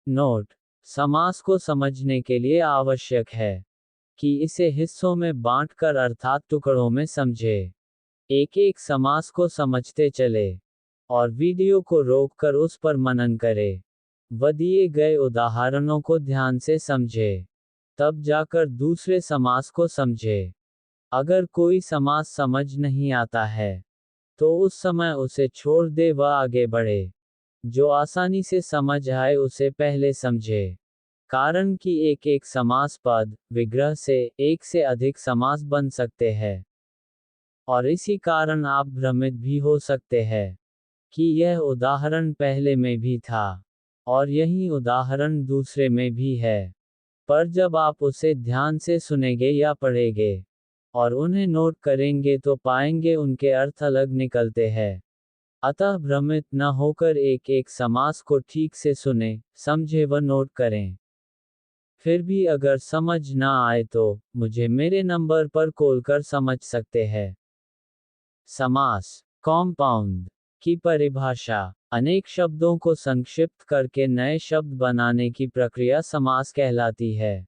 Note: समास को समझने के लिए आवश्यक है कि इसे हिस्सों में बांटकर अर्थात टुकड़ों में समझे। एक एक समास को समझते चले और वीडियो को रोककर उस पर मनन करे। व दिए गए उदाहरणों को ध्यान से समझे, तब जाकर दूसरे समास को समझे। अगर कोई समास समझ नहीं आता है, तो उस समय उसे छोड़ दे व आगे बढ़े। जो आसानी से समझ आए उसे पहले समझे। कारण कि एक एक समास पद, विग्रह से एक से अधिक समास बन सकते हैं। और इसी कारण आप भ्रमित भी हो सकते हैं कि यह उदाहरण पहले में भी था और यही उदाहरण दूसरे में भी है। पर जब आप उसे ध्यान से सुनेंगे या पढ़ेंगे और उन्हें नोट करेंगे तो पाएंगे उनके अर्थ अलग निकलते हैं। अतः भ्रमित न होकर एक एक समास को ठीक से सुने, समझे व नोट करें। फिर भी अगर समझ ना आए तो मुझे मेरे नंबर पर कॉल कर समझ सकते हैं। समास कॉम्पाउंड की परिभाषा: अनेक शब्दों को संक्षिप्त करके नए शब्द बनाने की प्रक्रिया समास कहलाती है।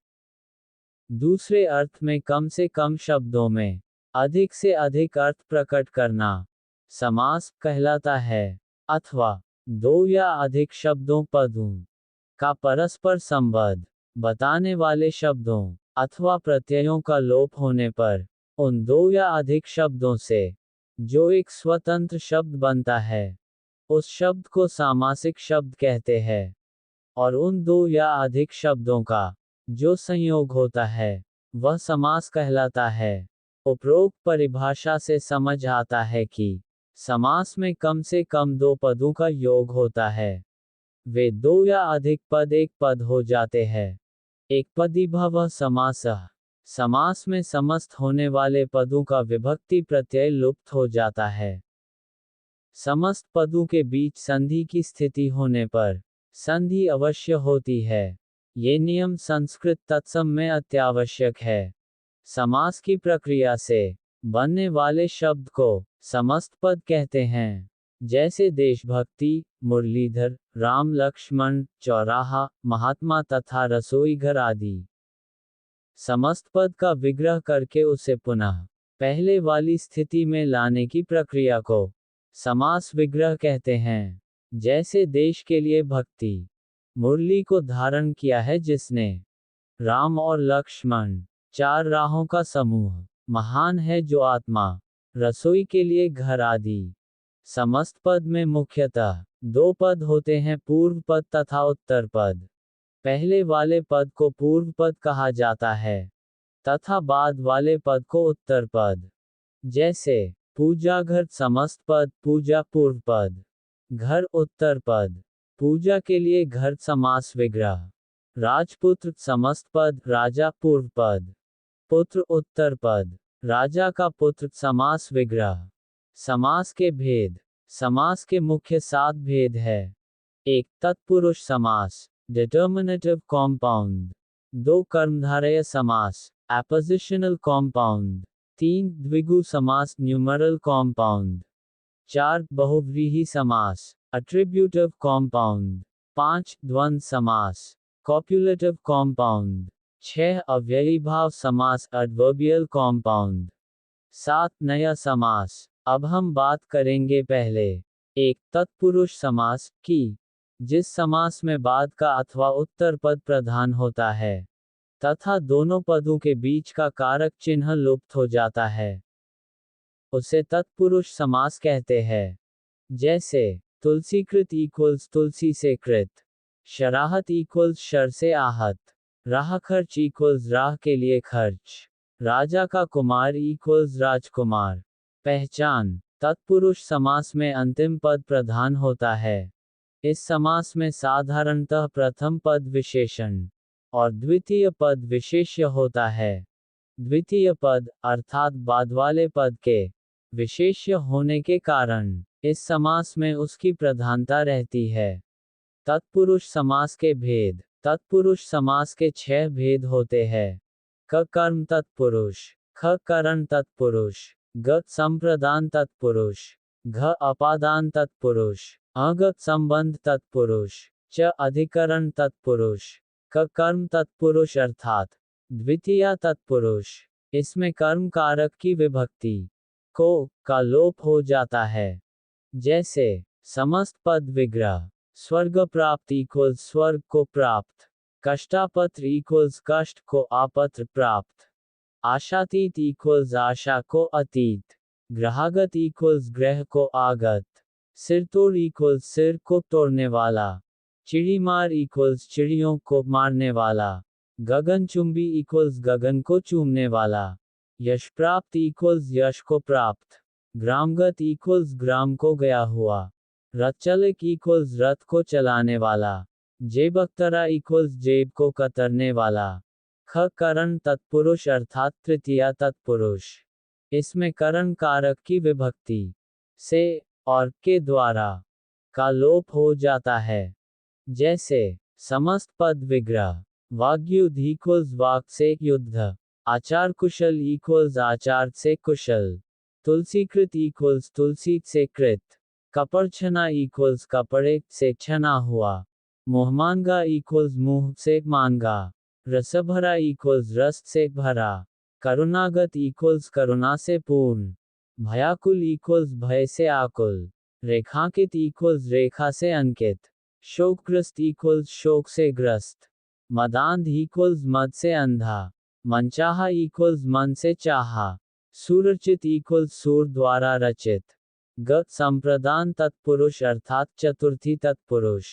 दूसरे अर्थ में कम से कम शब्दों में अधिक से अधिक अर्थ प्रकट करना समास कहलाता है। अथवा दो या अधिक शब्दों पदों का परस्पर संबंध बताने वाले शब्दों अथवा प्रत्ययों का लोप होने पर उन दो या अधिक शब्दों से जो एक स्वतंत्र शब्द बनता है, उस शब्द को सामासिक शब्द कहते हैं। और उन दो या अधिक शब्दों का जो संयोग होता है, वह समास कहलाता है। उपरोक्त परिभाषा से समझ आता है कि समास में कम से कम दो पदों का योग होता है। वे दो या अधिक पद एक पद हो जाते हैं। एक पदीभव समासः: समास में समस्त होने वाले पदों का विभक्ति प्रत्यय लुप्त हो जाता है। समस्त पदों के बीच संधि की स्थिति होने पर संधि अवश्य होती है। ये नियम संस्कृत तत्सम में अत्यावश्यक है। समास की प्रक्रिया से बनने वाले शब्द को समस्त पद कहते हैं। जैसे देशभक्ति, मुरलीधर, राम लक्ष्मण, चौराहा, महात्मा तथा रसोईघर आदि। समस्त पद का विग्रह करके उसे पुनः पहले वाली स्थिति में लाने की प्रक्रिया को समास विग्रह कहते हैं। जैसे देश के लिए भक्ति, मुरली को धारण किया है जिसने। राम और लक्ष्मण, चार राहों का समूह। महान है जो आत्मा, रसोई के लिए घर आदि। समस्त पद में मुख्यतः दो पद होते हैं, पूर्व पद तथा उत्तर पद। पहले वाले पद को पूर्व पद कहा जाता है तथा बाद वाले पद को उत्तर पद। जैसे पूजा घर समस्त पद, पूजा पूर्व पद, घर उत्तर पद। पूजा के लिए घर समास विग्रह। राजपुत्र समस्त पद, राजा पूर्व पद, पुत्र उत्तर पद। राजा का पुत्र समास विग्रह। समास के भेद: समास के मुख्य 7 भेद है। 1. तत्पुरुष समास, डिटर्मिनेटिव कॉम्पाउंड। 2. कर्मधारय समास, एपोजिशनल कॉम्पाउंड। 3. द्विगु समास, न्यूमरल कॉम्पाउंड। 4. बहुव्रीहि समास, एट्रीब्यूटिव कॉम्पाउंड। 5. द्वंद्व समास, कॉप्युलेटिव कॉम्पाउंड। 6. अव्ययी भाव समास, एडवर्बियल कॉम्पाउंड। 7. नया समास। अब हम बात करेंगे पहले 1. तत्पुरुष समास की, जिस समास में बाद का अथवा उत्तर पद प्रधान होता है तथा दोनों पदों के बीच का कारक चिन्ह लुप्त हो जाता है, उसे तत्पुरुष समास कहते हैं। जैसे तुलसीकृत इक्वल्स तुलसी से कृत, शराहत इक्वल्स शर से आहत, राह खर्च इक्वल्स राह के लिए खर्च, राजा का कुमार इक्वल्स राजकुमार। पहचान: तत्पुरुष समास में अंतिम पद प्रधान होता है। इस समास में साधारणतः प्रथम पद विशेषण और द्वितीय पद विशेष्य होता है। द्वितीय पद अर्थात बाद वाले पद के विशेष्य होने के कारण इस समास में उसकी प्रधानता रहती है। तत्पुरुष समास के भेद: तत्पुरुष समास के 6 भेद होते हैं। क कर्म तत्पुरुष, ख करण तत्पुरुष, ग संप्रदान तत्पुरुष, घ अपादान तत्पुरुष, अगत संबंध तत्पुरुष, च अधिकरण तत्पुरुष। क कर्म तत्पुरुष अर्थात द्वितीया तत्पुरुष। इसमें कर्म कारक की विभक्ति को का लोप हो जाता है। जैसे समस्त पद विग्रह, स्वर्ग प्राप्त इक्वल्स स्वर्ग को प्राप्त, कष्टापत्र इक्वल्स कष्ट को आपत्र प्राप्त, आशातीत इक्वल्स आशा को अतीत, ग्रहागत इक्वल्स ग्रह को आगत, सिरतोड़ इक्वल्स सिर को तोड़ने वाला, चिड़ीमार इक्वल्स चिड़ियों को मारने वाला, गगनचुंबी इक्वल्स गगन को चूमने वाला, यश प्राप्त इक्वल्स यश को प्राप्त, ग्रामगत इक्वल्स ग्राम को गया हुआ, रथ चालक इक्वल्स रथ को चलाने वाला, जेब अख्तरा इक्वल्स जेब को कतरने वाला। ख करण तत्पुरुष अर्थात तृतीया तत्पुरुष। इसमें करण कारक की विभक्ति से और के द्वारा का लोप हो जाता है। जैसे समस्त पद विग्रह, वाग्युद्ध इक्वल्स वाक से युद्ध, आचार कुशल इक्वल्स आचार से कुशल, तुलसीकृत इक्वल्स तुलसी से कृत, कपड़ छना इक्वल्स कपड़े से छना हुआ, मुहमांगा इक्वल्स मुंह से मांगा, रसभरा इक्वल्स रस से भरा, करुणागत इक्वल्स करुणा से पूर्ण, भयाकुल इक्वल्स भय से आकुल, रेखांकित इक्वल्स रेखा से अंकित, शोकग्रस्त इक्वल्स शोक से ग्रस्त, मदांध इक्वल्स मद से अंधा, मनचाहा इक्वल्स मन से चाहा, सुरचित इक्वल्स सूर द्वारा रचित। ग संप्रदान तत्पुरुष अर्थात चतुर्थी तत्पुरुष।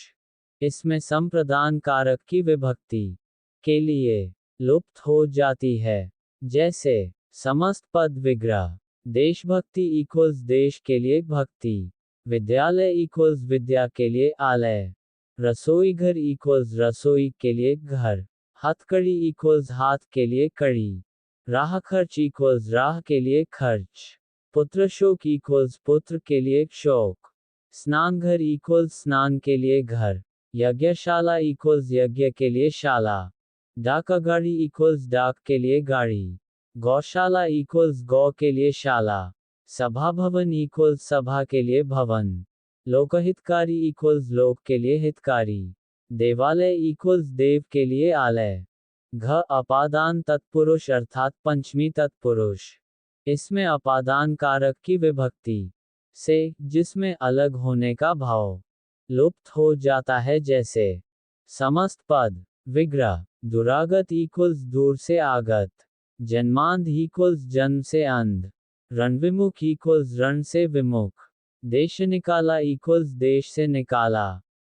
इसमें संप्रदान कारक की विभक्ति के लिए लुप्त हो जाती है। जैसे समस्त पद विग्रह, देशभक्ति इक्वल्स देश के लिए भक्ति, विद्यालय इक्वल्स विद्या के लिए आलय, रसोई घर इक्वल्स रसोई के लिए घर, हथकड़ी इक्वल्स हाथ के लिए कड़ी, राह खर्च इक्वल्स राह के लिए खर्च, पुत्र शोक इक्वल्स पुत्र के लिए शोक, स्नान घर इक्वल्स स्नान के लिए घर, यज्ञशाला इक्वल्स यज्ञ के लिए शाला, डाकगाड़ी इक्वल्स डाक के लिए गाड़ी, गौशाला इक्वल्स गौ के लिए शाला, सभा भवन इक्वल्स सभा के लिए भवन, लोकहितकारी इक्वल्स लोक के लिए हितकारी, देवालय इक्वल्स देव के लिए आलय। घ अपादान तत्पुरुष अर्थात पंचमी तत्पुरुष। इसमें अपादान कारक की विभक्ति से जिसमें अलग होने का भाव लुप्त हो जाता है। जैसे समस्त पद विग्रह, दुरागत इक्वल्स दूर से आगत, जन्मांध इक्वल्स जन्म से अंध, रणविमुख इक्वल्स रण से विमुख, देश निकाला इक्वल्स देश से निकाला,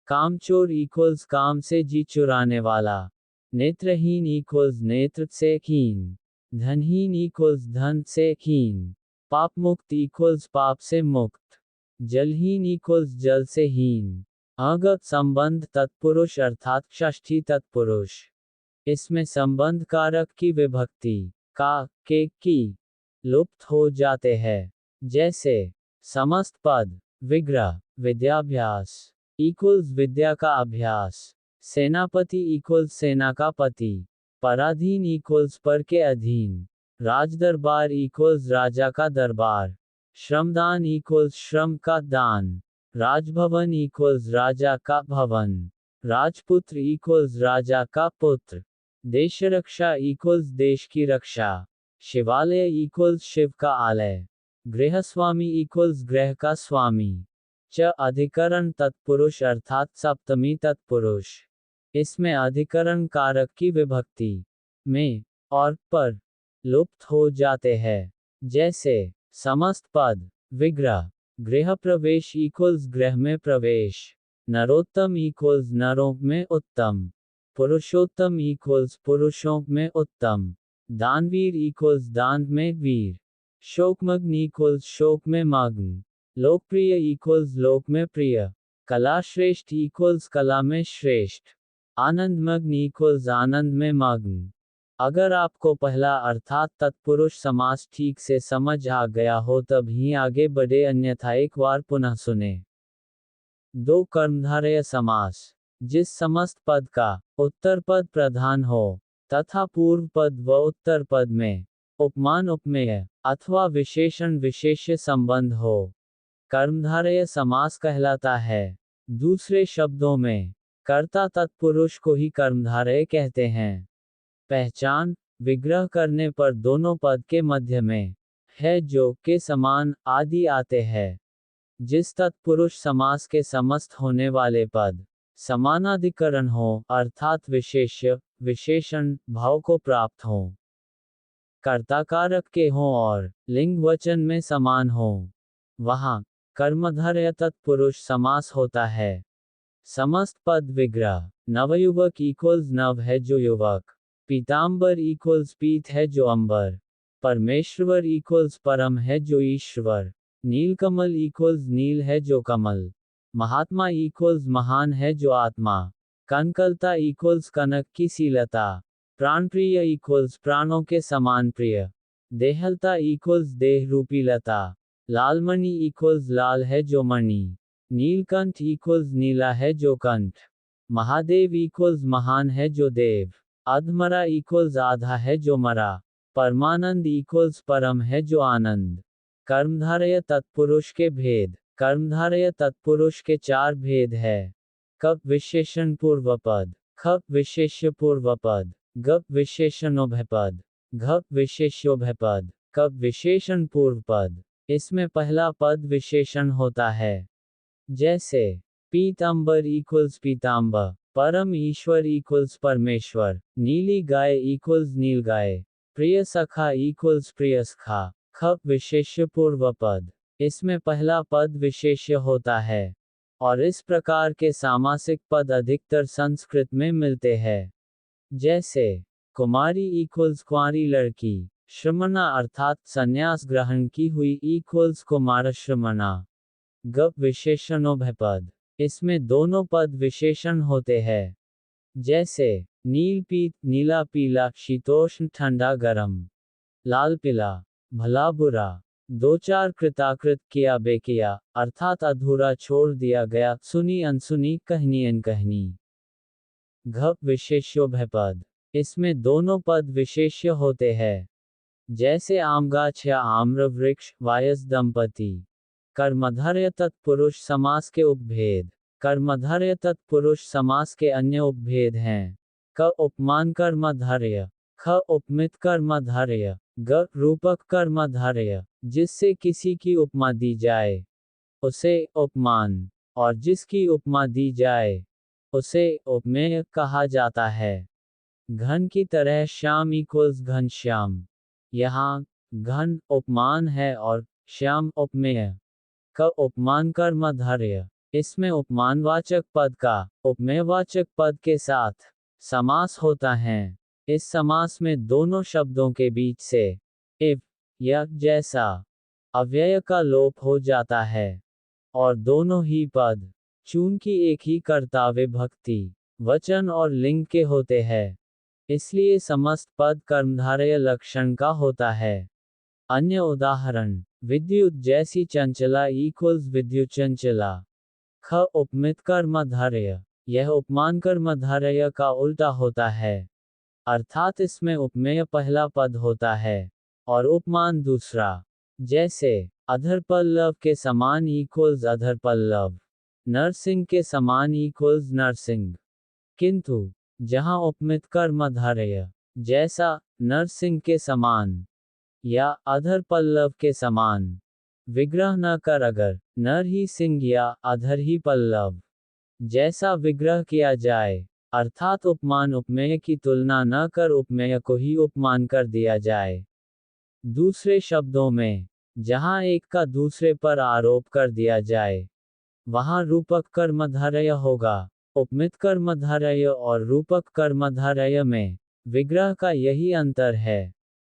कामचोर इक्वल्स काम से जी चुराने वाला, नेत्रहीन इक्वल्स नेत्र से हीन, धनहीन इक्वल्स धन से हीन, पाप मुक्त इक्वल्स पाप से मुक्त, जलहीन इक्वल्स जल से हीन। अगत संबंध तत्पुरुष अर्थात षष्ठी तत्पुरुष। इसमें संबंध कारक की विभक्ति का के की लुप्त हो जाते हैं। जैसे समस्त पद विग्रह, विद्याभ्यास इक्वल्स विद्या का अभ्यास, सेनापति इक्वल्स सेना का पति, पराधीन इक्वल्स पर के अधीन, राजदरबार इक्वल्स राजा का दरबार, श्रमदान इक्वल्स श्रम का दान, राजभवन इक्वल्स राजा का भवन, राजपुत्र इक्वल्स राजा का पुत्र, देश रक्षा इक्वल्स देश की रक्षा, शिवालय इक्वल्स शिव का आलय, गृहस्वामी इक्वल्स ग्रह का स्वामी। च अधिकरण तत्पुरुष अर्थात सप्तमी तत्पुरुष। इसमें अधिकरण कारक की विभक्ति में और पर लुप्त हो जाते हैं। जैसे समस्त पद विग्रह, गृह प्रवेश इक्वल्स गृह में प्रवेश, नरोत्तम इक्वल्स नरों में उत्तम, पुरुषोत्तम इक्वल्स पुरुषों में उत्तम, दानवीर इक्वल्स दान में वीर, शोकमग्न इक्वल्स शोक में मग्न, लोकप्रिय इक्वल्स लोक में प्रिय, कला श्रेष्ठ इक्वल्स कला में श्रेष्ठ, आनंदमग्न इक्वल्स आनंद में मग्न। अगर आपको पहला अर्थात तत्पुरुष समास ठीक से समझ आ गया हो तब ही आगे बढ़े, अन्यथा एक बार पुनः सुने। 2 कर्मधारय समास। जिस समस्त पद का उत्तर पद प्रधान हो तथा पूर्व पद व उत्तर पद में उपमान उपमेय अथवा विशेषण विशेष्य संबंध हो, कर्मधारय समास कहलाता है। दूसरे शब्दों में कर्ता तत्पुरुष को ही कर्मधारय कहते हैं। पहचान, विग्रह करने पर दोनों पद के मध्य में है जो के समान आदि आते हैं। जिस तत्पुरुष समास के समस्त होने वाले पद समानाधिकरण हो, अर्थात विशेष्य विशेषण भाव को प्राप्त हो, कर्ताकारक के हों और लिंग वचन में समान हो, वहां कर्मधारय तत्पुरुष समास होता है। समस्त पद विग्रह, नवयुवक इक्वल्स नव है जो युवक, पीतांबर इक्वल्स पीत है जो अंबर, परमेश्वर इक्वल्स परम है जो ईश्वर, नीलकमल इक्वल्स नील है जो कमल, महात्मा इक्वल्स महान है जो आत्मा, कनकलता इक्वल्स कनक की सीलता, प्राणप्रिय इक्वल्स प्राणों के समान प्रिय, देहलता इक्वल्स देह रूपी लता, लालमणि इक्वल्स लाल है जो मणि, नीलकंठ इक्वल्स नीला है जो कंठ, महादेव इक्वल्स महान है जो देव, अधमरा इक्वल्स आधा है जो मरा, परमानंद इक्वल्स परम है जो आनंद। कर्मधारय तत्पुरुष के भेद। कर्मधारय तत्पुरुष के 4 भेद है। कप विशेषण पूर्वपद, खप विशेष्य पूर्वपद, गप विशेषणोभयपद, घप विशेष्योभयपद, कप विशेषण पूर्वपद। इसमें पहला पद विशेषण होता है। जैसे पीतांबर इक्वल्स पीतांबर, परम ईश्वर इक्वल्स परमेश्वर, नीली गाय इक्वल्स नील गाय, प्रिय सखा इक्वल्स प्रिय सखा। खप विशेष्य पूर्वपद, इसमें पहला पद विशेष्य होता है और इस प्रकार के सामासिक पद अधिकतर संस्कृत में मिलते हैं। जैसे कुमारी इक्वल्स कुंवारी लड़की, श्रमणा अर्थात संन्यास ग्रहण की हुई इक्वल्स कुमार श्रमणा। गप विशेषणोभयपद, इसमें दोनों पद विशेषण होते हैं। जैसे नील पीत नीला पीला, शीतोष्ण ठंडा गरम, लाल पीला भला बुरा, 2-4 कृताकृत किया बेकिया अर्थात अधूरा छोड़ दिया गया, सुनी अनसुनी कहनी अनकहनी। घप विशेष्योभयपद, इसमें दोनों पद विशेष्य होते हैं। जैसे आमगाछ या आम्र वृक्ष, वायस दंपति। कर्मधारय तत्पुरुष समास के उपभेद। कर्मधारय तत्पुरुष समास के अन्य उपभेद हैं। क उपमान कर्मधारय, ख उपमित कर्मधारय, ग रूपक कर्मधारय, जिससे किसी की उपमा दी जाए उसे उपमान, और जिसकी उपमा दी जाए उसे उपमेय कहा जाता है। घन की तरह श्याम इक्वल्स घनश्याम, यहाँ घन उपमान है और श्याम उपमेय। क उपमान कर्मधारय, इसमें उपमानवाचक पद का उपमेयवाचक पद के साथ समास होता है। इस समास में दोनों शब्दों के बीच से इव या जैसा अव्यय का लोप हो जाता है और दोनों ही पद चूंकि एक ही कर्तव्य भक्ति वचन और लिंग के होते हैं, इसलिए समस्त पद कर्मधारय लक्षण का होता है। अन्य उदाहरण, विद्युत जैसी चंचला इक्वल्स विद्युत चंचला। ख उपमित कर्मधारय, यह उपमान कर्मधारय का उल्टा होता है, अर्थात इसमें उपमेय पहला पद होता है और उपमान दूसरा। जैसे अधर पल्लव के समान इक्वल्स अधर पल्लव, नरसिंह के समान इक्वल्स नरसिंह। किंतु जहां उपमित कर्मधारय जैसा नरसिंह के समान या अधर पल्लव के समान विग्रह न कर अगर नर ही सिंह या अधर ही पल्लव जैसा विग्रह किया जाए, अर्थात उपमान उपमेय की तुलना न कर उपमेय को ही उपमान कर दिया जाए। दूसरे शब्दों में, जहां एक का दूसरे पर आरोप कर दिया जाए, वहां रूपक कर्मधारय होगा। उपमित कर्मधारय और रूपक कर्मधारय में विग्रह का यही अंतर है।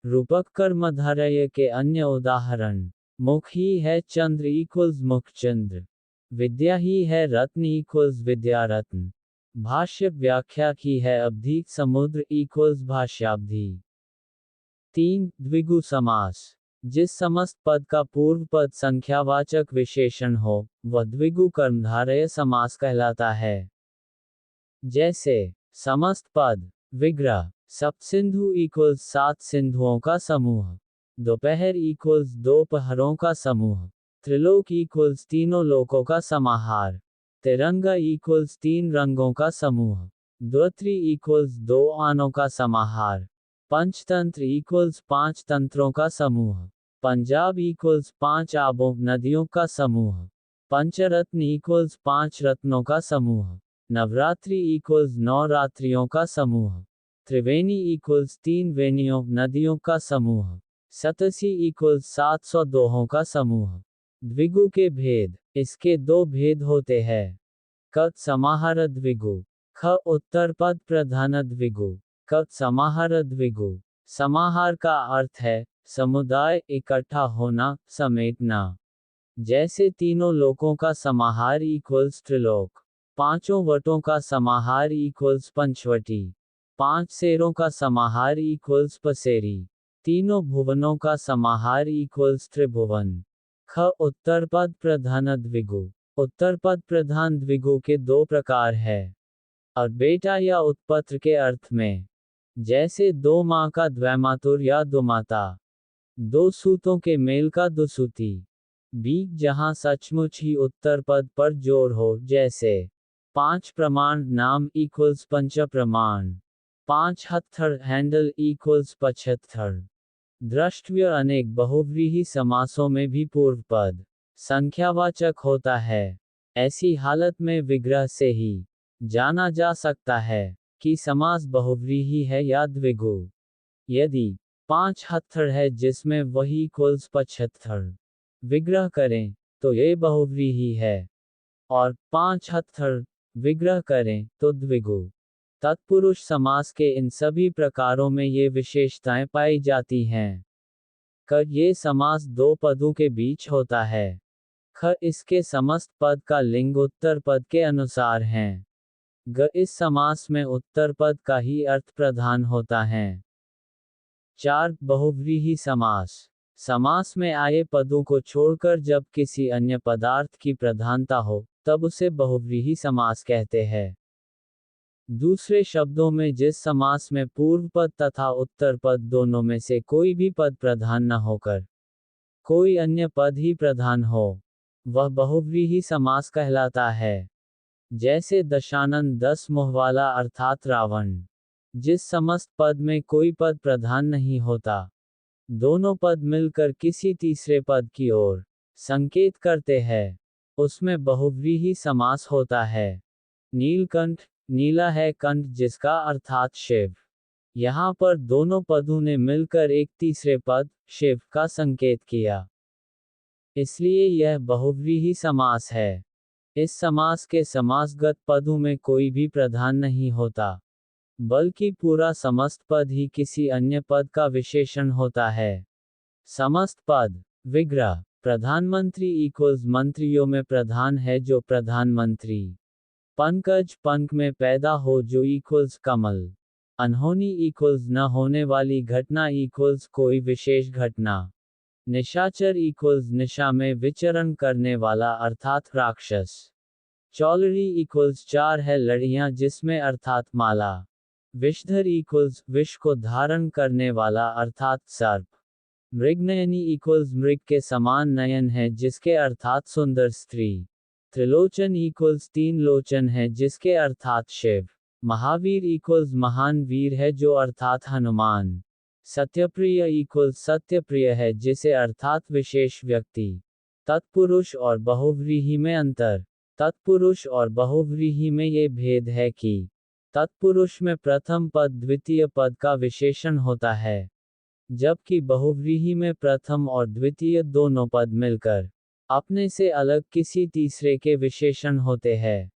रूपक कर्मधारय के अन्य उदाहरण, मुख ही है चंद्र इक्वल्स मुखचंद्र, विद्या ही है रत्न इक्वल्स विद्यारत्न, भाष्य व्याख्या की है अब्धि समुद्र इक्वल्स भाष्याब्धि। 3. द्विगु समास, जिस समस्त पद का पूर्व पद संख्यावाचक विशेषण हो, वह द्विगु कर्मधारय समास कहलाता है। जैसे समस्त पद विग्रह, सप्तसिंधु इक्वल्स 7 सिंधुओं का समूह, दोपहर इक्वल्स 2 पहरों का समूह, त्रिलोक इक्वल्स तीनों लोकों का समाहार, तिरंगा इक्वल्स 3 रंगों का समूह। द्वित्री इक्वल्स 2 आनों का समाहार। पंचतंत्र इक्वल्स 5 तंत्रों का समूह। पंजाब इक्वल्स 5 आबों नदियों का समूह। पंचरत्न इक्वल्स 5 रत्नों का समूह। नवरात्रि इक्वल्स 9 रात्रियों का समूह। त्रिवेणी इक्वल्स 3 वेणियों नदियों का समूह। सतसी इक्वल्स 700 दोहों का समूह। द्विगु के भेद। इसके 2 भेद होते हैं। क समाहार द्विगु। ख उत्तर पद प्रधान द्विगु। क समाहार द्विगु। समाहार का अर्थ है समुदाय, इकट्ठा होना, समेटना। जैसे तीनों लोकों का समाहार इक्वल्स त्रिलोक। पांचों वटों का समाहार इक्वल्स पंचवटी। 5 शेरों का समाहार इक्वल्स पसेरी। तीनों भुवनों का समाहार इक्वल्स त्रिभुवन। ख उत्तर पद प्रधान द्विगु। उत्तर पद प्रधान द्विगु के 2 प्रकार है। और बेटा या उत्पत्र के अर्थ में, जैसे 2 माँ का द्वैमातुर या दुमाता। 2 सूतों के मेल का दुसूती। बीक जहाँ सचमुच ही उत्तर पद पर जोर हो, जैसे 5 प्रमाण नाम इक्वल्स पंच प्रमाण। 5 हत्थड़ हैंडल इक्वल्स 75। द्रष्टव्य अनेक बहुव्रीहि समासों में भी पूर्व पद संख्यावाचक होता है। ऐसी हालत में विग्रह से ही जाना जा सकता है कि समास बहुव्रीहि है या द्विगु। यदि 5 हत्थड़ है जिसमें वही इक्वल्स 75 विग्रह करें तो ये बहुव्रीहि है, और 5 हत्थड़ विग्रह करें तो द्विगु। तत्पुरुष समास के इन सभी प्रकारों में ये विशेषताएं पाई जाती हैं। क ये समास 2 पदों के बीच होता है। ख इसके समस्त पद का लिंग उत्तर पद के अनुसार हैं। ग इस समास में उत्तर पद का ही अर्थ प्रधान होता है। 4 बहुव्रीहि समास। समास में आए पदों को छोड़कर जब किसी अन्य पदार्थ की प्रधानता हो, तब उसे बहुव्रीहि समास कहते हैं। दूसरे शब्दों में जिस समास में पूर्व पद तथा उत्तर पद दोनों में से कोई भी पद प्रधान न होकर कोई अन्य पद ही प्रधान हो, वह बहुव्रीहि समास कहलाता है। जैसे दशानन 10 मुँह वाला अर्थात रावण। जिस समस्त पद में कोई पद प्रधान नहीं होता, दोनों पद मिलकर किसी तीसरे पद की ओर संकेत करते हैं, उसमें बहुव्रीहि समास होता है। नीलकंठ, नीला है कंठ जिसका अर्थात शिव। यहाँ पर दोनों पदों ने मिलकर एक तीसरे पद, शिव का संकेत किया, इसलिए यह बहुव्रीहि समास है। इस समास के समासगत पदों में कोई भी प्रधान नहीं होता, बल्कि पूरा समस्त पद ही किसी अन्य पद का विशेषण होता है। समस्त पद। विग्रह। प्रधानमंत्री इक्वल्स मंत्रियों में प्रधान है जो प्रधानमंत्री। पंकज पंख में पैदा हो जो इक्वल्स कमल। अनहोनी इक्वल्स न होने वाली घटना इक्वल्स कोई विशेष घटना। निशाचर इक्वल्स निशा में विचरण करने वाला अर्थात राक्षस। चौलरी इक्वल्स 4 है लड़ियां जिसमें अर्थात माला। विषधर इक्वल्स विष को धारण करने वाला अर्थात सर्प। मृगनयनी इक्वल्स मृग के समान नयन है जिसके अर्थात सुंदर स्त्री। त्रिलोचन इक्वल्स 3 लोचन है जिसके अर्थात शिव। महावीर इक्वल्स महान वीर है जो अर्थात हनुमान। सत्यप्रिय इक्वल्स सत्यप्रिय है जिसे अर्थात विशेष व्यक्ति। तत्पुरुष और बहुव्रीहि में अंतर। तत्पुरुष और बहुव्रीहि में ये भेद है कि तत्पुरुष में प्रथम पद द्वितीय पद का विशेषण होता है, जबकि बहुव्रीहि में प्रथम और द्वितीय दोनों पद मिलकर अपने से अलग किसी तीसरे के विशेषण होते हैं।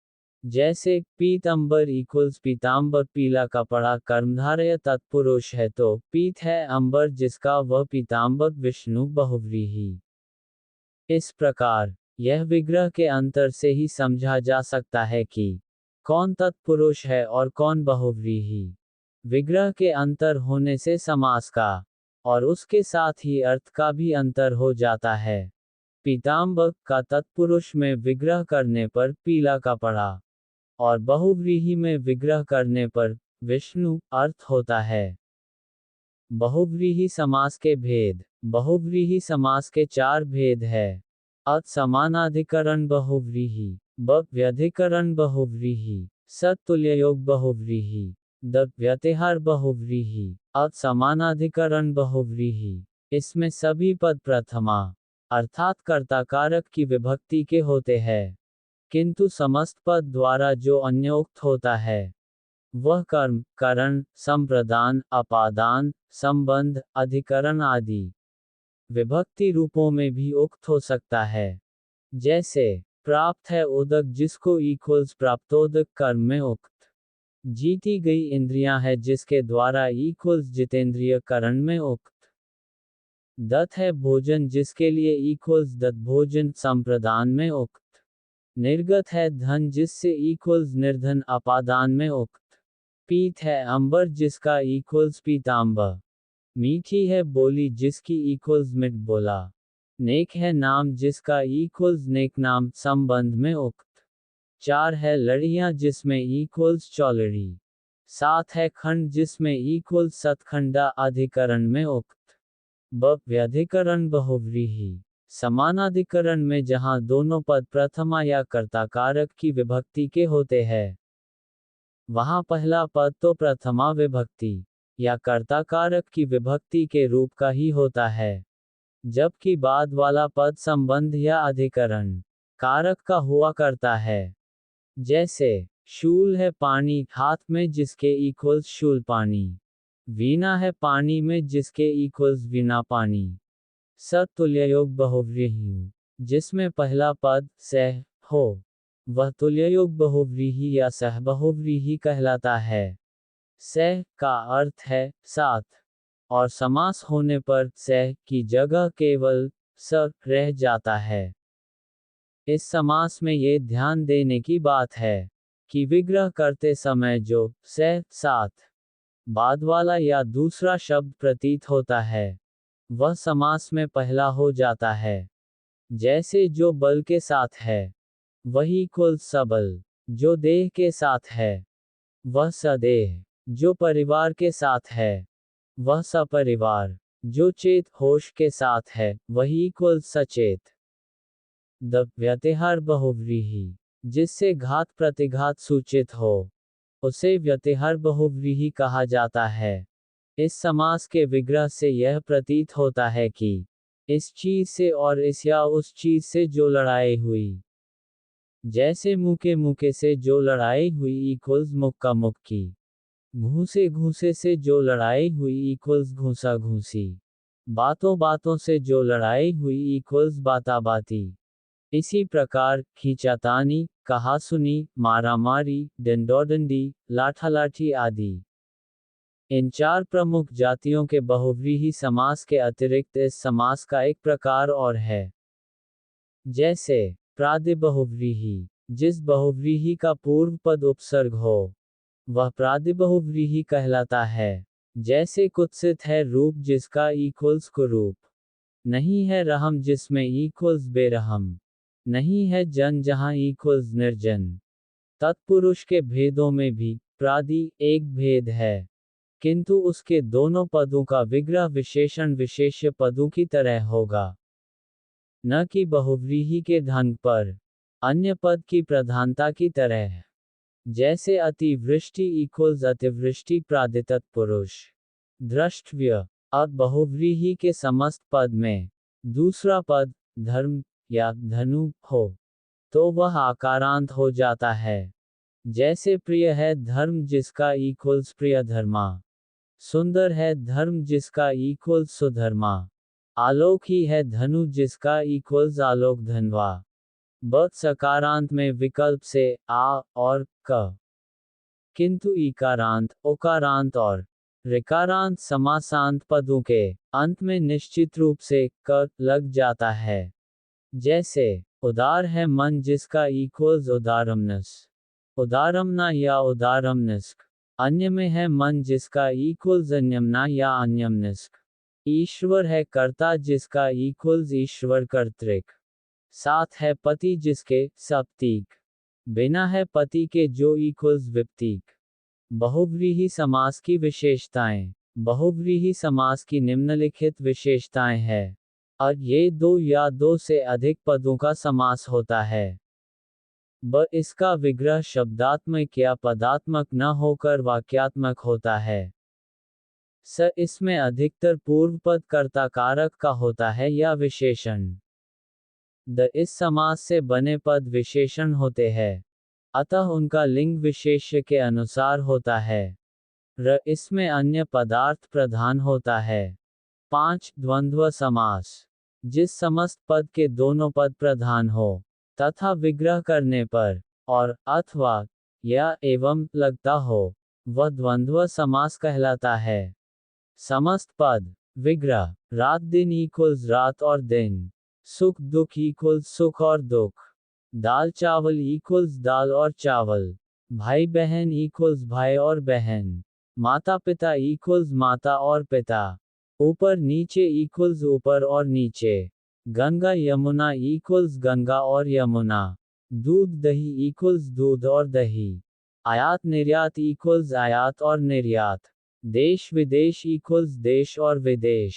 जैसे पीतांबर इक्वल्स पीतांबर पीला कपड़ा कर्मधारय तत्पुरुष है तो पीत है अंबर जिसका वह पीतांबर विष्णु बहुव्रीहि। इस प्रकार यह विग्रह के अंतर से ही समझा जा सकता है कि कौन तत्पुरुष है और कौन बहुव्रीहि। विग्रह के अंतर होने से समास का और उसके साथ ही अर्थ का भी अंतर हो जाता है। पीतांबर का तत्पुरुष में विग्रह करने पर पीला कपड़ा और बहुव्रीहि में विग्रह करने पर विष्णु अर्थ होता है। बहुव्रीहि समास के भेद। बहुव्रीहि समास के 4 भेद है। अत समानाधिकरण बहुव्रीहि। ब व्यधिकरण बहुव्रीहि, स तुल्ययोग बहुव्रीहि, द व्यतिहार बहुव्रीहि, अ समानाधिकरण बहुव्रीहि। इसमें सभी पद प्रथमा अर्थात कर्ता कारक की विभक्ति के होते हैं, किंतु समस्त पद द्वारा जो अन्योक्त होता है वह कर्म, करण, संप्रदान, अपादान, संबंध, अधिकरण आदि विभक्ति रूपों में भी उक्त हो सकता है। जैसे प्राप्त है उदक जिसको इक्वल्स प्राप्तोदक कर्म में उक्त। जीती गई इंद्रियां है जिसके द्वारा इक्वल्स जितेंद्रिय करण में उक्त। दत्त है भोजन जिसके लिए इक्वल्स दत्त भोजन संप्रदान में उक्त। निर्गत है धन जिससे इक्वल्स निर्धन अपादान में उक्त। पीत है अंबर जिसका इक्वल्स पीतांबर। मीठी है बोली जिसकी इक्वल्स मिठ बोला। नेक है नाम जिसका इक्वल्स नेक नाम संबंध में उक्त। 4 है लड़ियां जिसमें इक्वल्स चौलड़ी। 7 है खंड जिसमें इक्वल्स सतखंडा अधिकरण में उक्त। ब व्यधिकरण बहुव्रीहि, समानाधिकरण में जहां दोनों पद प्रथमा या कर्ता कारक की विभक्ति के होते हैं वहां पहला पद तो प्रथमा विभक्ति या कर्ता कारक की विभक्ति के रूप का ही होता है, जबकि बाद वाला पद संबंध या अधिकरण कारक का हुआ करता है। जैसे शूल है पानी हाथ में जिसके इक्वल्स शूल पानी। वीणा है पानी में जिसके इक्वल्स वीणा पानी। सतुल्ययोग बहुव्रीहि, जिसमें पहला पद सह हो वह तुल्ययोग बहुव्रीहि या सह बहुव्रीहि कहलाता है। सह का अर्थ है साथ, और समास होने पर सह की जगह केवल स रह जाता है। इस समास में ये ध्यान देने की बात है कि विग्रह करते समय जो सह साथ बाद वाला या दूसरा शब्द प्रतीत होता है वह समास में पहला हो जाता है। जैसे जो बल के साथ है वही कुल सबल, जो देह के साथ है वह सदेह, जो परिवार के साथ है वह सपरिवार, जो चेत होश के साथ है वही कुल सचेत। द व्यतिहार बहुव्रीहि, जिससे घात प्रतिघात सूचित हो उसे व्यतिहार बहुव्रीहि कहा जाता है। इस समास के विग्रह से यह प्रतीत होता है कि इस चीज से और इस या उस चीज से जो लड़ाई हुई। जैसे मुके से जो लड़ाई हुई इक्वल्स मुक्का मुक्की। घूसे से जो लड़ाई हुई इक्वल्स घूसा घूसी। बातों से जो लड़ाई हुई इक्वल्स बाता बाती। इसी प्रकार खींचातानी, कहासुनी, मारामारी, डंडोडंडी, लाठालाठी आदि। इन 4 प्रमुख जातियों के बहुव्रीहि समास के अतिरिक्त इस समास का एक प्रकार और है। जैसे प्रादिबहुव्रीहि, जिस बहुव्रीहि का पूर्व पद उपसर्ग हो वह प्रादिबहुव्रीहि कहलाता है। जैसे कुत्सित है रूप जिसका इक्वल्स कुरूप। नहीं है रहम जिसमें इक्वल्स बेरहम। नहीं है जन जहां इक्वल्स निर्जन। तत्पुरुष के भेदों में भी प्रादि एक भेद है, किंतु उसके दोनों पदों का विग्रह विशेषण विशेष्य पदों की तरह होगा, न कि बहुव्रीहि के ढंग पर अन्य पद की प्रधानता की तरह। जैसे अतिवृष्टि इक्वल्स अतिवृष्टि प्रादितत् पुरुष। द्रष्टव्य अब बहुव्रीहि के समस्त पद में दूसरा पद धर्म या धनु हो तो वह आकारांत हो जाता है। जैसे प्रिय है धर्म जिसका इक्वल्स प्रिय धर्मा। सुंदर है धर्म जिसका इक्वल्स सुधर्मा। आलोक ही है धनु जिसका इक्वल्स आलोक धनवा। ब सकारांत में विकल्प से आ और क, किंतु इकारांत, ओकारांत और ऋकारांत समासांत पदों के अंत में निश्चित रूप से क लग जाता है। जैसे उदार है मन जिसका इक्वल्स उदारमनस। उदारमना या उदारमनस्क। अन्य में है मन जिसका इक्वल्स अन्यमना या अन्यमनस्क। ईश्वर है कर्ता जिसका इक्वल्स ईश्वर कर्तृक। 7 है पति जिसके सप्तीक। बिना है पति के जो इक्वल्स विपतीक। बहुव्रीहि समास की विशेषताएं। बहुव्रीहि समास की निम्नलिखित विशेषताएं हैं। और ये 2 या 2 से अधिक पदों का समास होता है। इसका विग्रह शब्दात्मक या पदात्मक न होकर वाक्यात्मक होता है। इसमें अधिकतर पूर्वपद कर्ता कारक का होता है या विशेषण। इस समास से बने पद विशेषण होते हैं, अतः उनका लिंग विशेष्य के अनुसार होता है। इसमें अन्य पदार्थ प्रधान होता है। 5. द्वंद्व समास। जिस समस्त पद के दोनों पद प्रधान हो तथा विग्रह करने पर और अथवा या एवं लगता हो, वह द्वंद्व समास कहलाता है। समस्त पद विग्रह रात दिन इक्वल्स रात और दिन, सुख दुख इक्वल्स सुख और दुख, दाल चावल इक्वल्स दाल और चावल, भाई बहन इक्वल्स भाई और बहन, माता पिता इक्वल्स माता और पिता, ऊपर नीचे इक्वल्स ऊपर और नीचे, गंगा यमुना इक्वल्स गंगा और यमुना, दूध दही इक्वल्स दूध और दही, आयात निर्यात इक्वल्स आयात और निर्यात, देश विदेश इक्वल्स देश और विदेश,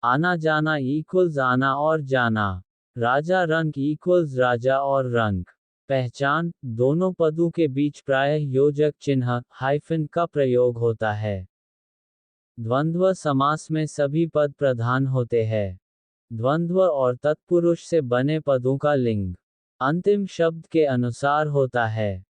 आना जाना इक्वल्स आना और जाना, राजा रंग इक्वल्स राजा और रंग। पहचान: दोनों पदों के बीच प्रायः योजक चिन्ह हाइफन का प्रयोग होता है। द्वंद्व समास में सभी पद प्रधान होते हैं। द्वंद्व और तत्पुरुष से बने पदों का लिंग अंतिम शब्द के अनुसार होता है।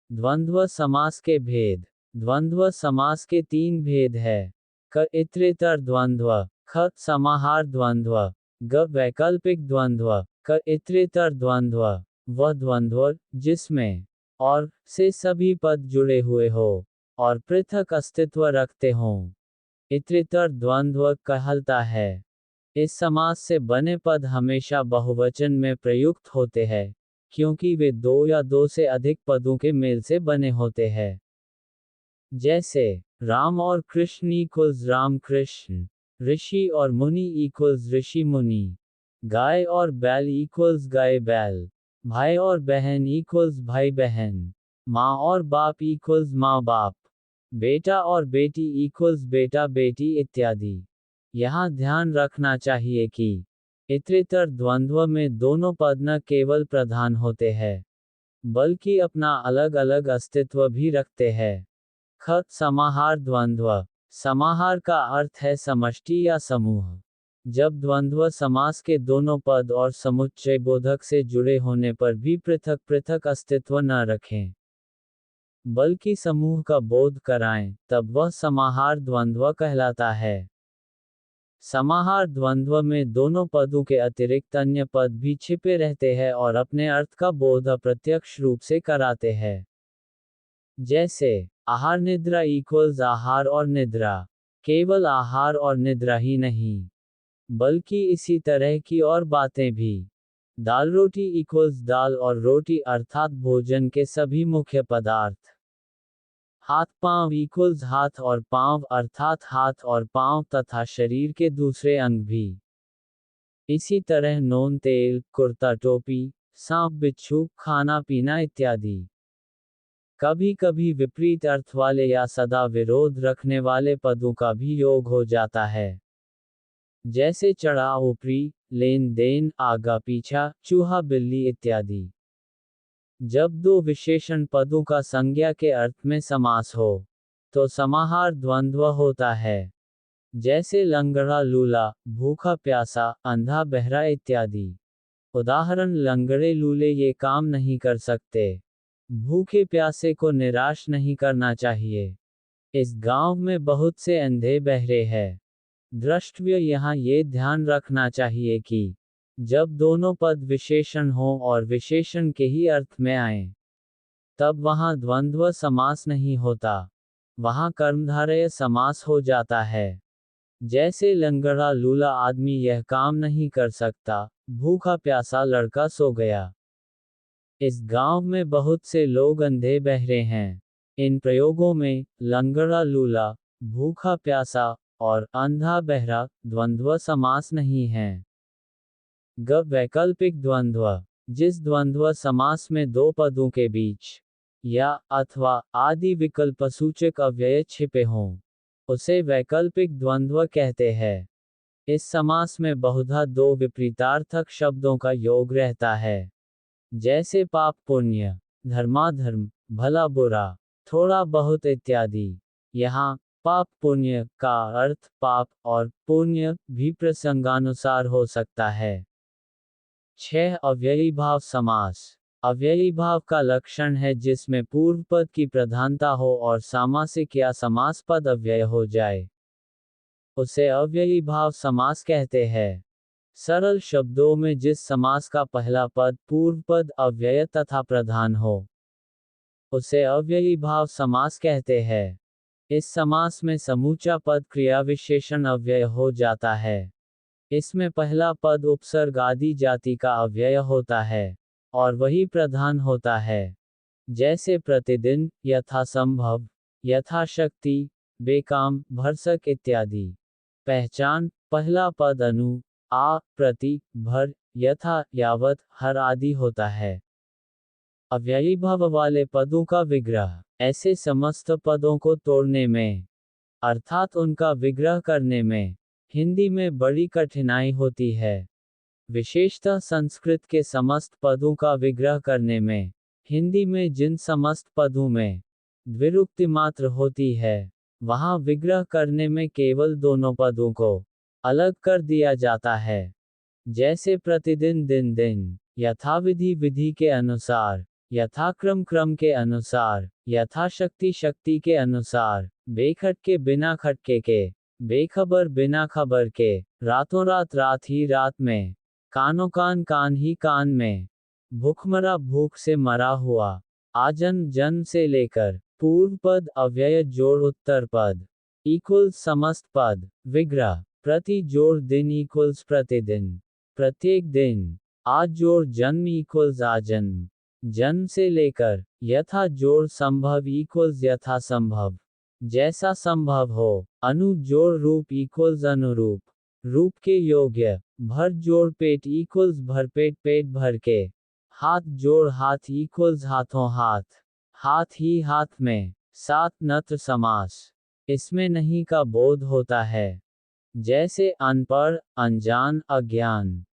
द्वंद्व समास के भेद। द्वंद्व समास के 3 भेद है। क इतरेतर द्वंद्व, ख समाहार द्वंद्व, ग वैकल्पिक द्वंद्व। क इतरेतर द्वंद्व वह द्वंद्व जिसमें और से सभी पद जुड़े हुए हो और पृथक अस्तित्व रखते हों, इतरेतर द्वंद्व कहलाता है। इस समास से बने पद हमेशा बहुवचन में प्रयुक्त होते हैं, क्योंकि वे 2 या 2 से अधिक पदों के मेल से बने होते हैं। जैसे राम और कृष्ण इक्वल्स राम कृष्ण, ऋषि और मुनि इक्वल्स ऋषि मुनि, गाय और बैल इक्वल्स गाय बैल, भाई और बहन इक्वल्स भाई बहन, माँ और बाप इक्वल्स माँ बाप, बेटा और बेटी इक्वल्स बेटा बेटी इत्यादि। यहाँ ध्यान रखना चाहिए कि इतरेतर द्वंद्व में दोनों पद न केवल प्रधान होते हैं, बल्कि अपना अलग अलग अस्तित्व भी रखते हैं। ख समाहार द्वंद्व। समाहार का अर्थ है समष्टि या समूह। जब द्वंद्व समास के दोनों पद और समुच्चय बोधक से जुड़े होने पर भी पृथक पृथक अस्तित्व न रखें, बल्कि समूह का बोध कराएं, तब वह समाहार द्वंद्व कहलाता है। समाहार द्वंद्व में दोनों पदों के अतिरिक्त अन्य पद भी छिपे रहते हैं और अपने अर्थ का बोध अप्रत्यक्ष रूप से कराते हैं। जैसे आहार निद्रा इक्वल्स आहार और निद्रा, केवल आहार और निद्रा ही नहीं, बल्कि इसी तरह की और बातें भी। दाल रोटी इक्वल्स दाल और रोटी अर्थात भोजन के सभी मुख्य पदार्थ। हाथ पांव इक्वल्स हाथ और पांव अर्थात हाथ और पांव तथा शरीर के दूसरे अंग भी। इसी तरह नोन तेल, कुर्ता टोपी, सांप बिच्छू, खाना पीना इत्यादि। कभी कभी विपरीत अर्थ वाले या सदा विरोध रखने वाले पदों का भी योग हो जाता है। जैसे चढ़ा ऊपरी, लेन देन, आगा पीछा, चूहा बिल्ली इत्यादि। जब 2 विशेषण पदों का संज्ञा के अर्थ में समास हो, तो समाहार द्वंद्व होता है। जैसे लंगड़ा लूला, भूखा प्यासा, अंधा बहरा इत्यादि। उदाहरण: लंगड़े लूले ये काम नहीं कर सकते, भूखे प्यासे को निराश नहीं करना चाहिए, इस गांव में बहुत से अंधे बहरे हैं। द्रष्टव्य: यहाँ ये ध्यान रखना चाहिए कि जब दोनों पद विशेषण हों और विशेषण के ही अर्थ में आएं, तब वहाँ द्वंद्व समास नहीं होता, वहाँ कर्मधारय समास हो जाता है। जैसे लंगड़ा लूला आदमी यह काम नहीं कर सकता, भूखा प्यासा लड़का सो गया। इस गांव में बहुत से लोग अंधे बहरे हैं। इन प्रयोगों में लंगड़ा लूला, भूखा प्यासा और अंधा बहरा द्वंद्व समास नहीं है। ग वैकल्पिक द्वंद्व। जिस द्वंद्व समास में 2 पदों के बीच या अथवा आदि विकल्पसूचक अव्यय छिपे हों, उसे वैकल्पिक द्वंद्व कहते हैं। इस समास में बहुधा 2 विपरीतार्थक शब्दों का योग रहता है। जैसे पाप पुण्य, धर्माधर्म, भला बुरा, थोड़ा बहुत इत्यादि। यहाँ पाप पुण्य का अर्थ पाप और पुण्य भी प्रसंगानुसार हो सकता है। 6. अव्ययीभाव समास। अव्ययीभाव का लक्षण है जिसमें पूर्व पद की प्रधानता हो और सामासिक या समास पद अव्यय हो जाए, उसे अव्ययीभाव समास कहते हैं। सरल शब्दों में जिस समास का पहला पद पूर्व पद अव्यय तथा प्रधान हो, उसे अव्ययीभाव समास कहते हैं। इस समास में समूचा पद क्रिया विशेषण अव्यय हो जाता है। इसमें पहला पद उपसर्ग आदि जाति का अव्यय होता है और वही प्रधान होता है, जैसे प्रतिदिन, यथासंभव, यथाशक्ति, बेकाम, भरसक इत्यादि। पहचान, पहला पद अनु, आ, प्रति, भर, यथा, यावत, हर आदि होता है। अव्ययीभाव वाले पदों का विग्रह। ऐसे समस्त पदों को तोड़ने में, अर्थात उनका विग्रह करने में, हिंदी में बड़ी कठिनाई होती है। विशेषतः संस्कृत के समस्त पदों का विग्रह करने में, हिंदी में जिन समस्त पदों में द्विरुक्ति मात्र होती है, वहां विग्रह करने में केवल दोनों पदों को अलग कर दिया जाता है, जैसे प्रतिदिन दिन दिन, यथाविधि विधि के अनुसार, यथाक्रम क्रम के अनुसार, यथाशक्ति शक्ति के अनुसार, बेखटके बिना खटके के, बेखबर बिना खबर के, रातों रात रात ही रात में, कानों कान ही कान में, भूखमरा भूख से मरा हुआ, आजन्म जन्म से लेकर, पूर्व पद अव्यय जोड़ उत्तर पद इक्वल्स समस्त पद। विग्रह, प्रति जोड़ दिन इक्वल्स प्रतिदिन, प्रत्येक दिन, आज जोड़ जन्म इक्वल्स आजन्म, जन्म से लेकर, यथा जोड़ संभव इक्वल्स यथा संभव, जैसा संभव हो, अनु जोड़ रूप इक्वल्स अनुरूप, रूप के योग्य, भर जोड़ पेट इक्वल्स भरपेट पेट भर के, हाथ जोड़ हाथ इक्वल्स हाथों हाथ, हाथ ही हाथ में। 7. नत्र समास। इसमें नहीं का बोध होता है, जैसे अनपढ़, अनजान, अज्ञान।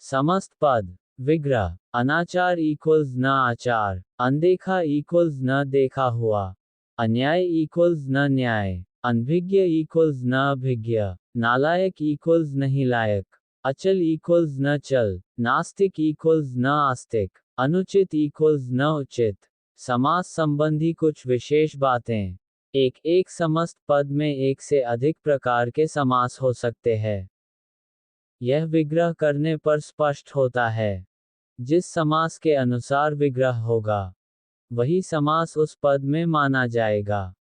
समस्त पद। विग्रह, अनाचार इक्वल्स न आचार, अनदेखा इक्वल्स न देखा हुआ, अन्याय इक्वल्स न न्याय, अनभिज्ञ इक्वल्स न अभिज्ञ, नालायक इक्वल्स नहीं लायक, अचल इक्वल्स न चल, नास्तिक इक्वल्स न आस्तिक, अनुचित इक्वल्स न उचित। समास संबंधी कुछ विशेष बातें। एक समस्त पद में एक से अधिक प्रकार के समास हो सकते हैं। यह विग्रह करने पर स्पष्ट होता है। जिस समास के अनुसार विग्रह होगा, वही समास उस पद में माना जाएगा।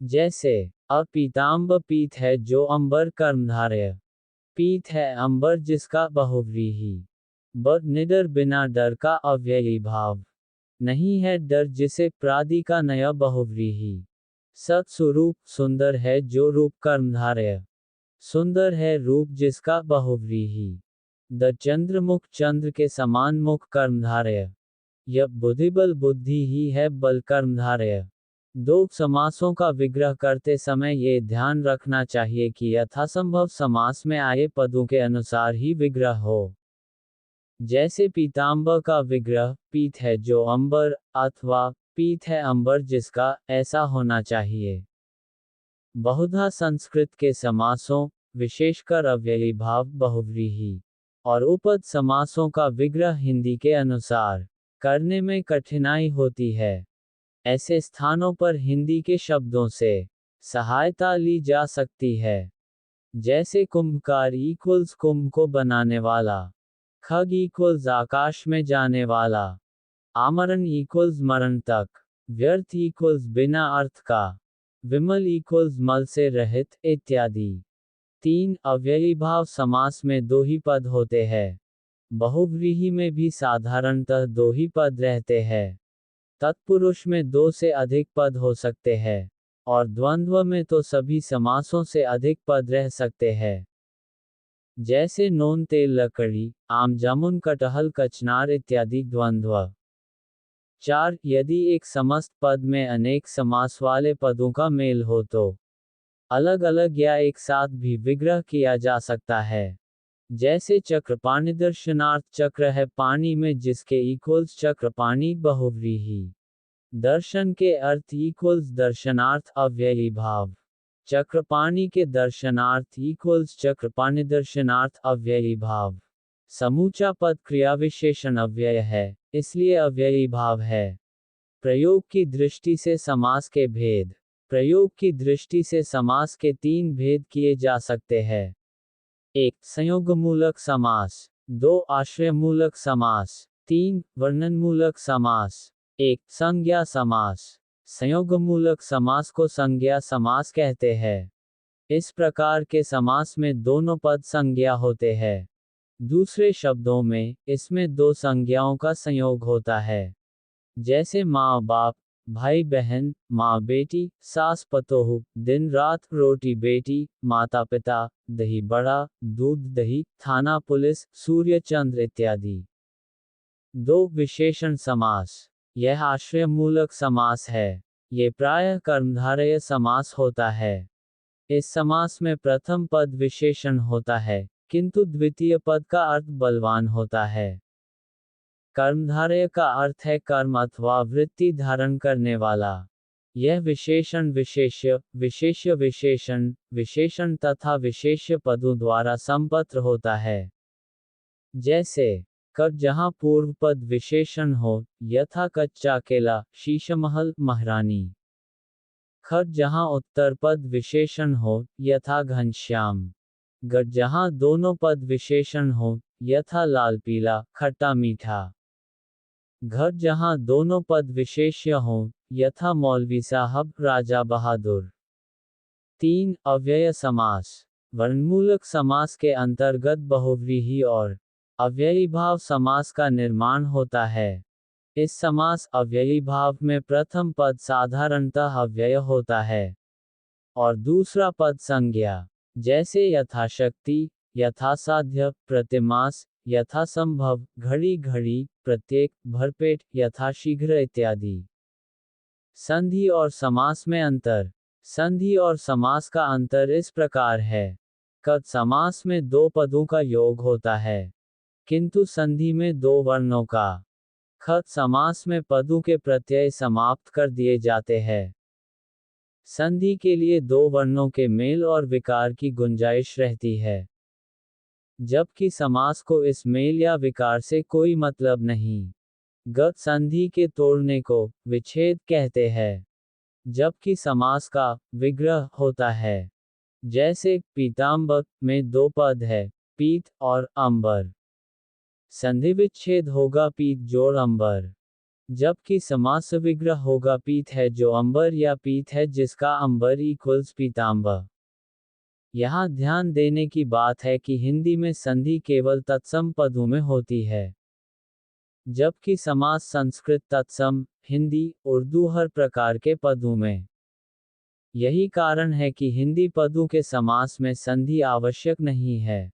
जैसे, अपीताम्ब पीत है जो अंबर कर्मधारय, पीत है अंबर जिसका बहुव्रीहि, निडर बिना डर का अव्ययी भाव, नहीं है डर जिसे प्रादि का नया बहुव्रीहि, सत स्वरूप सुंदर है जो रूप कर्मधारय, सुंदर है रूप जिसका बहुव्रीहि, द चंद्रमुख चंद्र के समान मुख कर्मधारय, यह बुद्धिबल बुद्धि ही है बल कर्मधारय। 2 समासों का विग्रह करते समय ये ध्यान रखना चाहिए कि यथासंभव समास में आए पदों के अनुसार ही विग्रह हो। जैसे पीताम्बर का विग्रह पीत है जो अंबर, अथवा पीत है अंबर जिसका, ऐसा होना चाहिए। बहुधा संस्कृत के समासों, विशेषकर अव्ययी भाव बहुव्रीहि और उपद समासों का विग्रह हिंदी के अनुसार करने में कठिनाई होती है। ऐसे स्थानों पर हिंदी के शब्दों से सहायता ली जा सकती है, जैसे कुंभकार इक्वल्स कुंभ को बनाने वाला, खग इक्वल्स आकाश में जाने वाला, आमरण इक्वल्स मरण तक, व्यर्थ इक्वल्स बिना अर्थ का, विमल इक्वल्स मल से रहित इत्यादि। 3. अव्ययी भाव समास में 2 ही पद होते हैं। बहुव्रीहि में भी साधारणतः 2 ही पद रहते हैं। तत्पुरुष में 2 से अधिक पद हो सकते हैं, और द्वंद्व में तो सभी समासों से अधिक पद रह सकते हैं। जैसे नोन तेल लकड़ी, आम जामुन कटहल कचनार इत्यादि द्वंद्व। 4. यदि एक समस्त पद में अनेक समास वाले पदों का मेल हो तो अलग अलग या एक साथ भी विग्रह किया जा सकता है। जैसे चक्र पाणिदर्शनार्थ चक्र है पानी में जिसके इक्वल्स चक्र पाणी बहुव्रीहि। दर्शन के अर्थ इक्वल्स दर्शनार्थ अव्ययी भाव। चक्रपाणि के दर्शनार्थ इक्वल्स चक्रपाणि दर्शनार्थ अव्ययी भाव। समूचा पद क्रिया विशेषण अव्यय है, इसलिए अव्ययी भाव है। प्रयोग की दृष्टि से समास के भेद। प्रयोग की दृष्टि से समास के 3 भेद किए जा सकते हैं। 1. संयोगमूलक समास। 2. आश्रयमूलक समास। 3. वर्णनमूलक समास। 1. संज्ञा समास। संयोगमूलक समास को संज्ञा समास कहते हैं। इस प्रकार के समास में दोनों पद संज्ञा होते हैं। दूसरे शब्दों में, इसमें 2 संज्ञाओं का संयोग होता है। जैसे माँ बाप, भाई बहन, माँ बेटी, सास पतोहू, दिन रात, रोटी बेटी, माता पिता, दही बड़ा, दूध दही, थाना पुलिस, सूर्य चंद्र इत्यादि। 2. विशेषण समास। यह आश्रयमूलक समास है। ये प्रायः कर्मधारय समास होता है। इस समास में प्रथम पद विशेषण होता है, किंतु द्वितीय पद का अर्थ बलवान होता है। कर्मधारय का अर्थ है कर्म अथवा वृत्ति धारण करने वाला। यह विशेषण विशेष्य, विशेष्य विशेषण, विशेषण तथा विशेष्य पदों द्वारा संपत्र होता है। जैसे क जहाँ पूर्व पद विशेषण हो, यथा कच्चा केला, शीशमहल, महारानी। ख जहाँ उत्तर पद विशेषण हो, यथा घनश्याम। ग जहाँ दोनों पद विशेषण हो, यथा लाल पीला, खट्टा मीठा। घ जहाँ दोनों पद विशेष्य हों, यथा मौलवी साहब, राजा बहादुर। 3. अव्यय समास। वर्णमूलक समास के अंतर्गत बहुव्रीहि और अव्ययी भाव समास का निर्माण होता है। इस समास अव्ययी भाव में प्रथम पद साधारणतः अव्यय होता है और दूसरा पद संज्ञा, जैसे यथाशक्ति, यथासाध्य, प्रतिमास, यथासंभव, घड़ी घड़ी, प्रत्येक, भरपेट, यथाशीघ्र इत्यादि। संधि और समास में अंतर। संधि और समास का अंतर इस प्रकार है। क समास में 2 पदों का योग होता है, किंतु संधि में 2 वर्णों का। ख समास में पदों के प्रत्यय समाप्त कर दिए जाते हैं। संधि के लिए 2 वर्णों के मेल और विकार की गुंजाइश रहती है, जबकि समास को इस मेल या विकार से कोई मतलब नहीं। ग संधि के तोड़ने को विच्छेद कहते हैं, जबकि समास का विग्रह होता है। जैसे पीतांबर में 2 पद है, पीत और अंबर। संधि विच्छेद होगा पीत जोड़ अंबर, जबकि समास विग्रह होगा पीत है जो अंबर या पीत है जिसका अंबर इक्वल्स पीतांबर। यहाँ ध्यान देने की बात है कि हिंदी में संधि केवल तत्सम पदों में होती है, जबकि समास संस्कृत तत्सम, हिंदी, उर्दू हर प्रकार के पदों में। यही कारण है कि हिंदी पदों के समास में संधि आवश्यक नहीं है।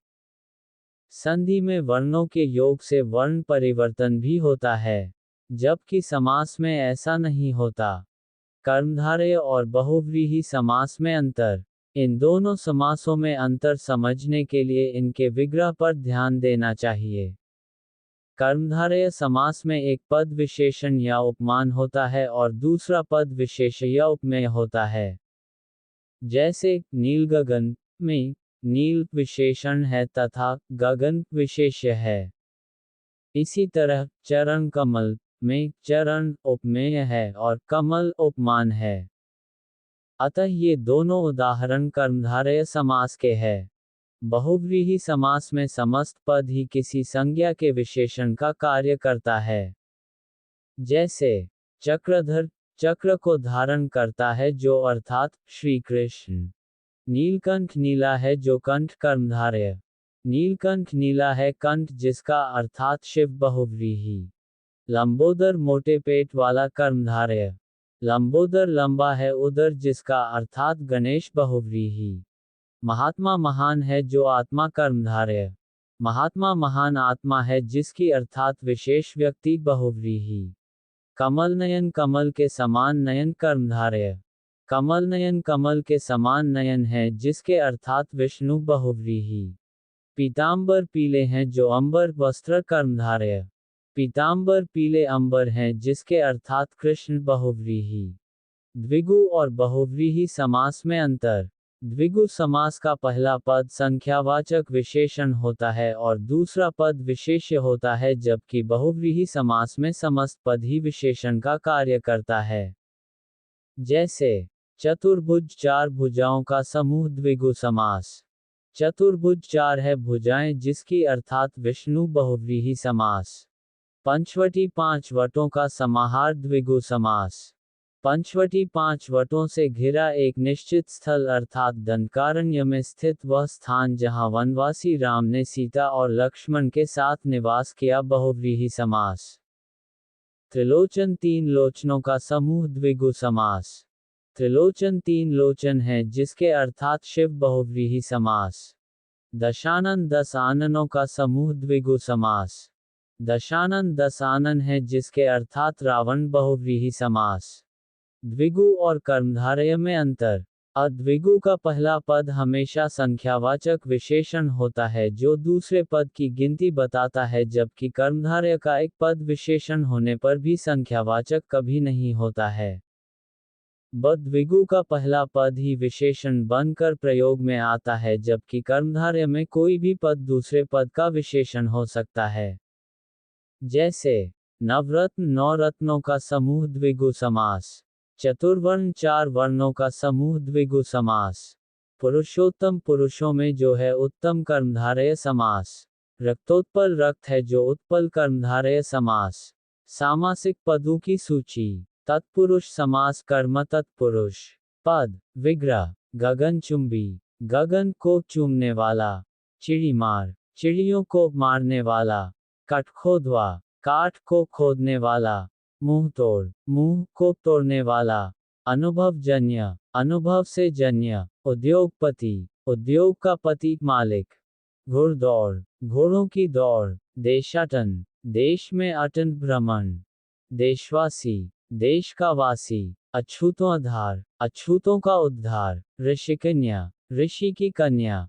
संधि में वर्णों के योग से वर्ण परिवर्तन भी होता है, जबकि समास में ऐसा नहीं होता। कर्मधारय और बहुव्रीहि समास में अंतर। इन दोनों समासों में अंतर समझने के लिए इनके विग्रह पर ध्यान देना चाहिए। कर्मधारय समास में एक पद विशेषण या उपमान होता है और दूसरा पद विशेष या उपमेय होता है। जैसे नील गगन में नील विशेषण है तथा गगन विशेष्य है। इसी तरह चरण कमल में चरण उपमेय है और कमल उपमान है। अतः ये दोनों उदाहरण कर्मधारय समास के हैं। बहुव्रीहि समास में समस्त पद ही किसी संज्ञा के विशेषण का कार्य करता है। जैसे चक्रधर चक्र को धारण करता है जो अर्थात श्री कृष्ण। नीलकंठ नीला है जो कंठ कर्मधारय। नीलकंठ नीला है कंठ जिसका अर्थात शिव बहुव्रीहि। लंबोदर मोटे पेट वाला कर्मधारय। लंबोदर लंबा है उदर जिसका अर्थात गणेश बहुव्रीहि। महात्मा महान है जो आत्मा कर्मधारय। महात्मा महान आत्मा है जिसकी अर्थात विशेष व्यक्ति बहुव्रीहि। कमल नयन कमल के समान नयन कर्मधारय। कमल नयन कमल के समान नयन है जिसके अर्थात विष्णु बहुव्रीहि। पीतांबर पीले हैं जो अंबर वस्त्र कर्मधारय। पीतांबर पीले अंबर हैं जिसके अर्थात कृष्ण बहुव्रीहि। द्विगु और बहुव्रीहि समास में अंतर। द्विगु समास का पहला पद संख्यावाचक विशेषण होता है और दूसरा पद विशेष्य होता है, जबकि बहुव्रीहि समास में समस्त पद ही विशेषण का कार्य करता है। जैसे चतुर्भुज चार भुजाओं का समूह द्विगु समास। चतुर्भुज चार है भुजाएं जिसकी अर्थात विष्णु बहुव्रीहि समास। पंचवटी पांच वटों का समाहार द्विगु समास। पंचवटी पांच वटों से घिरा एक निश्चित स्थल अर्थात दंडकारण्य में स्थित वह स्थान जहां वनवासी राम ने सीता और लक्ष्मण के साथ निवास किया बहुव्रीहि समास। त्रिलोचन तीन लोचनों का समूह द्विगु समास। त्रिलोचन तीन लोचन है जिसके अर्थात शिव बहुव्रीहि समास। दशानन दस आननों का समूह द्विगु समास। दशानन दस आनन है जिसके अर्थात रावण बहुव्रीहि समास। द्विगु और कर्मधारय में अंतर। अद्विगु का पहला पद हमेशा संख्यावाचक विशेषण होता है जो दूसरे पद की गिनती बताता है, जबकि कर्मधारय का एक पद विशेषण होने पर भी संख्यावाचक कभी नहीं होता है। बद्विगु का पहला पद ही विशेषण बनकर प्रयोग में आता है, जबकि कर्मधारय में कोई भी पद दूसरे पद का विशेषण हो सकता है। जैसे नवरत्न नौ रत्नों का समूह द्विगु समास। चतुर्वर्ण चार वर्णों का समूह द्विगु समास। पुरुषोत्तम पुरुषों में जो है उत्तम कर्मधारय समास। रक्तोत्पल रक्त है जो उत्पल कर्मधारय समास। सामासिक पदों की सूची। तत्पुरुष समास कर्म तत्पुरुष। पद विग्रह गगनचुंबी, गगन को चूमने वाला। चिड़ीमार, चिड़ियों को मारने वाला। कटखोदवा, काठ को खोदने वाला। मुंह तोड़, मुंह को तोड़ने वाला। अनुभवजन्य, अनुभव से जन्य। उद्योगपति, उद्योग का पति मालिक। घुड़दौड़, घोड़ों की दौड़। देशाटन, देश में अटन भ्रमण। देशवासी, देश का वासी। अछूतों आधार, अछूतों का उद्धार। ऋषिकन्या, ऋषि की कन्या।